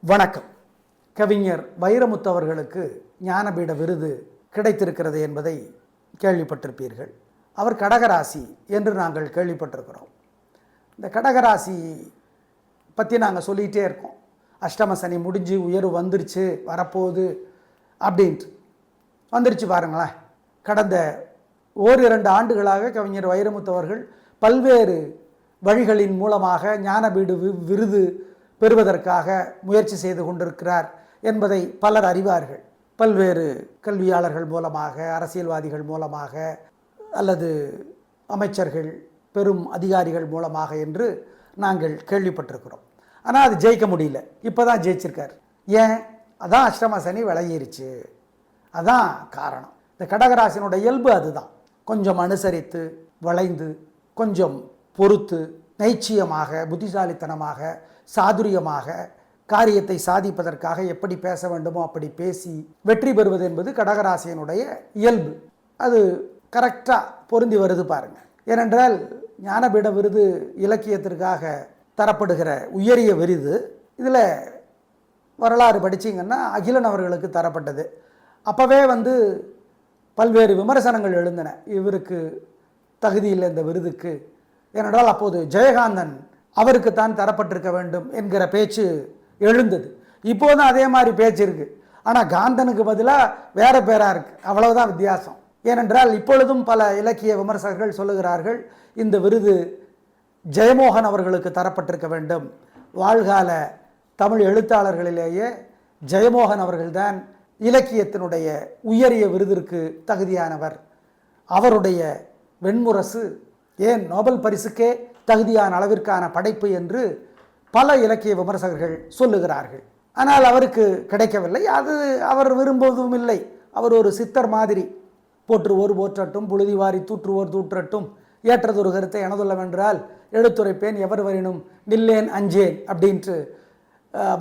வணக்கம். கவிஞர் வைரமுத்து அவர்களுக்கு ஞானபீட விருது கிடைத்திருக்கிறது என்பதை கேள்விப்பட்டிருப்பீர்கள். அவர் கடகராசி என்று நாங்கள் கேள்விப்பட்டிருக்கிறோம். இந்த கடகராசி பற்றி நாங்கள் சொல்லிகிட்டே இருக்கோம். அஷ்டம சனி முடிஞ்சு உயர்வு வந்துருச்சு, வரப்போகுது அப்படின்ட்டு வந்துருச்சு பாருங்களேன். கடந்த ஓரிரண்டு ஆண்டுகளாக கவிஞர் வைரமுத்து அவர்கள் பல்வேறு வழிகளின் மூலமாக ஞானபீடு விருது பெறுவதற்காக முயற்சி செய்து கொண்டிருக்கிறார் என்பதை பலர் அறிவார்கள். பல்வேறு கல்வியாளர்கள் மூலமாக, அரசியல்வாதிகள் மூலமாக, அல்லது அமைச்சர்கள், பெரும் அதிகாரிகள் மூலமாக என்று நாங்கள் கேள்விப்பட்டிருக்கிறோம். ஆனால் அது ஜெயிக்க முடியல. இப்போ தான் ஜெயிச்சிருக்கார். ஏன்? அதான் அஷ்டம சனி விலகிருச்சு. அதான் காரணம். இந்த கடகராசினுடைய இயல்பு அதுதான். கொஞ்சம் அனுசரித்து, வளைந்து, கொஞ்சம் பொறுத்து, நைச்சியமாக, புத்திசாலித்தனமாக, சாதுரியமாக காரியத்தை சாதிப்பதற்காக எப்படி பேச வேண்டுமோ அப்படி பேசி வெற்றி பெறுவது என்பது கடகராசியினுடைய இயல்பு. அது கரெக்டாக பொருந்தி வருது பாருங்கள். ஏனென்றால் ஞானபீட விருது இலக்கியத்திற்காக தரப்படுகிற உயரிய விருது. இதில் வரலாறு படிச்சிங்கன்னா அகிலன் அவர்களுக்கு தரப்பட்டது. அப்போவே பல்வேறு விமர்சனங்கள் எழுந்தன, இவருக்கு தகுதி இல்லை இந்த விருதுக்கு. ஏனென்றால் அப்போது ஜெயகாந்தன் அவருக்குத்தான் தரப்பட்டிருக்க வேண்டும் என்கிற பேச்சு எழுந்தது. இப்போதும் அதே மாதிரி பேச்சு இருக்குது. ஆனால் காந்தனுக்கு பதிலாக வேறு பேராக இருக்குது. அவ்வளவுதான் வித்தியாசம். ஏனென்றால் இப்பொழுதும் பல இலக்கிய விமர்சகர்கள் சொல்லுகிறார்கள், இந்த விருது ஜெயமோகன் அவர்களுக்கு தரப்பட்டிருக்க வேண்டும். வாழ்கால தமிழ் எழுத்தாளர்களிலேயே ஜெயமோகன் அவர்கள்தான் இலக்கியத்தினுடைய உயரிய விருதிற்கு தகுதியானவர். அவருடைய வெண்முரசு ஏன் நோபல் பரிசுக்கே தகுதியான அளவிற்கான படைப்பு என்று பல இலக்கிய விமர்சகர்கள் சொல்லுகிறார்கள். ஆனால் அவருக்கு கிடைக்கவில்லை. அது அவர் விரும்புவதும் இல்லை. அவர் ஒரு சித்தர் மாதிரி, போற்றுவோர் போற்றட்டும், புழுதி வாரி தூற்றுவோர் தூற்றட்டும், ஏற்றதொரு கருத்தை எனதுள்ளவென்றால் எடுத்துரைப்பேன், எவர் வரினும் நில்லேன் அஞ்சேன் அப்படின்ட்டு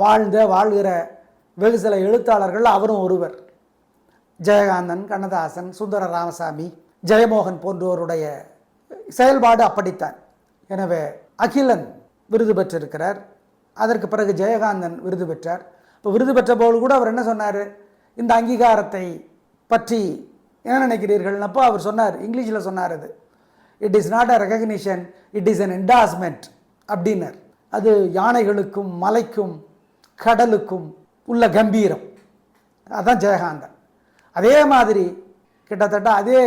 வாழ்கிற வெகு சில எழுத்தாளர்கள் அவரும் ஒருவர். ஜெயகாந்தன், கண்ணதாசன், சுந்தர ராமசாமி, ஜெயமோகன் போன்றோருடைய செயல்பாடு அப்படித்தான். எனவே அகிலன் விருது பெற்றிருக்கிறார். அதற்கு பிறகு ஜெயகாந்தன் விருது பெற்றார். இப்போ விருது பெற்ற போது கூட அவர் என்ன சொன்னார்? இந்த அங்கீகாரத்தை பற்றி என்ன நினைக்கிறீர்கள்னப்போ அவர் சொன்னார், இங்கிலீஷில் சொன்னார், அது it is not a recognition, it is an endorsement அப்படின்னார். அது யானைகளுக்கும் மலைக்கும் கடலுக்கும் உள்ள கம்பீரம். அதுதான் ஜெயகாந்தன். அதே மாதிரி கிட்டத்தட்ட அதே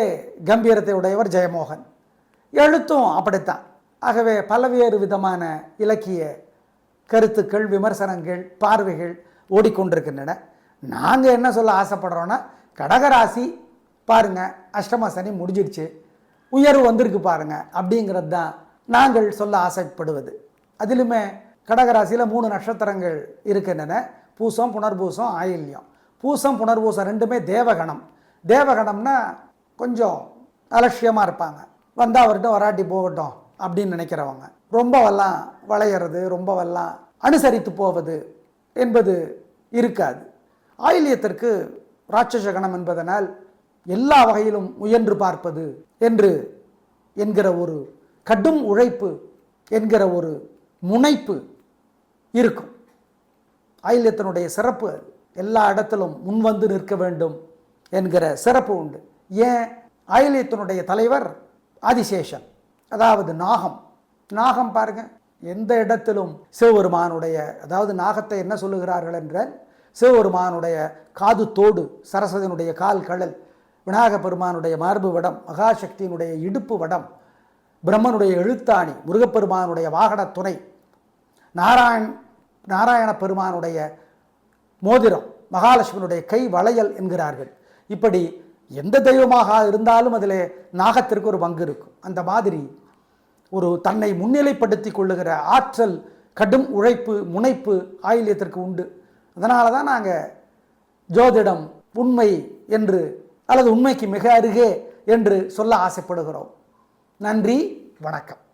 கம்பீரத்தை உடையவர் ஜெயமோகன். எழுத்தும் அப்படித்தான். ஆகவே பல்வேறு விதமான இலக்கிய கருத்துக்கள், விமர்சனங்கள், பார்வைகள் ஓடிக்கொண்டிருக்கின்றன. நாங்கள் என்ன சொல்ல ஆசைப்படுறோன்னா, கடகராசி பாருங்கள், அஷ்டம சனி முடிஞ்சிடுச்சு, உயர்வு வந்திருக்கு பாருங்கள் அப்படிங்கிறது தான் நாங்கள் சொல்ல ஆசைப்படுவது. அதிலுமே கடகராசியில் 3 நட்சத்திரங்கள் இருக்கின்றன. பூசம், புனர்பூசம், ஆயில்யம். பூசம் புனர்பூசம் ரெண்டுமே தேவகணம். தேவகணம்னா கொஞ்சம் அலட்சியமாக இருப்பாங்க. வந்தால் அவர்கிட்ட வராட்டி போகட்டும் அப்படின்னு நினைக்கிறவங்க. ரொம்பவெல்லாம் வளையிறது, ரொம்பவெல்லாம் அனுசரித்து போவது என்பது இருக்காது. ஆயில்யத்திற்கு ராட்சச கணம் என்பதனால் எல்லா வகையிலும் முயன்று பார்ப்பது என்கிற ஒரு கடும் உழைப்பு என்கிற ஒரு முனைப்பு இருக்கும். ஆயில்யத்தினுடைய சிறப்பு எல்லா இடத்திலும் முன்வந்து நிற்க வேண்டும் என்கிற சிறப்பு உண்டு. ஏன்? ஆயில்யத்தினுடைய தலைவர் ஆதிசேஷன், அதாவது நாகம். நாகம் பாருங்க, எந்த இடத்திலும் சிவபெருமானுடைய, அதாவது நாகத்தை என்ன சொல்லுகிறார்கள் என்றால், சிவபெருமானுடைய காது தோடு, சரஸ்வதியினுடைய கால் கடல், விநாயக பெருமானுடைய மார்பு வடம், மகாசக்தியினுடைய இடுப்பு வடம், பிரம்மனுடைய எழுத்தாணி, முருகப்பெருமானுடைய வாகன துணை, நாராயண பெருமானுடைய மோதிரம், மகாலட்சுமியினுடைய கை வளையல் என்கிறார்கள். இப்படி எந்த தெய்வமாக இருந்தாலும் அதில் நாகத்திற்கு ஒரு பங்கு இருக்கும். அந்த மாதிரி ஒரு தன்னை முன்னிலைப்படுத்தி கொள்ளுகிற ஆற்றல், கடும் உழைப்பு, முனைப்பு ஆயில்யத்திற்கு உண்டு. அதனால தான் நாங்கள் ஜோதிடம் உண்மை என்று, அல்லது உண்மைக்கு மிக அருகே என்று சொல்ல ஆசைப்படுகிறோம். நன்றி, வணக்கம்.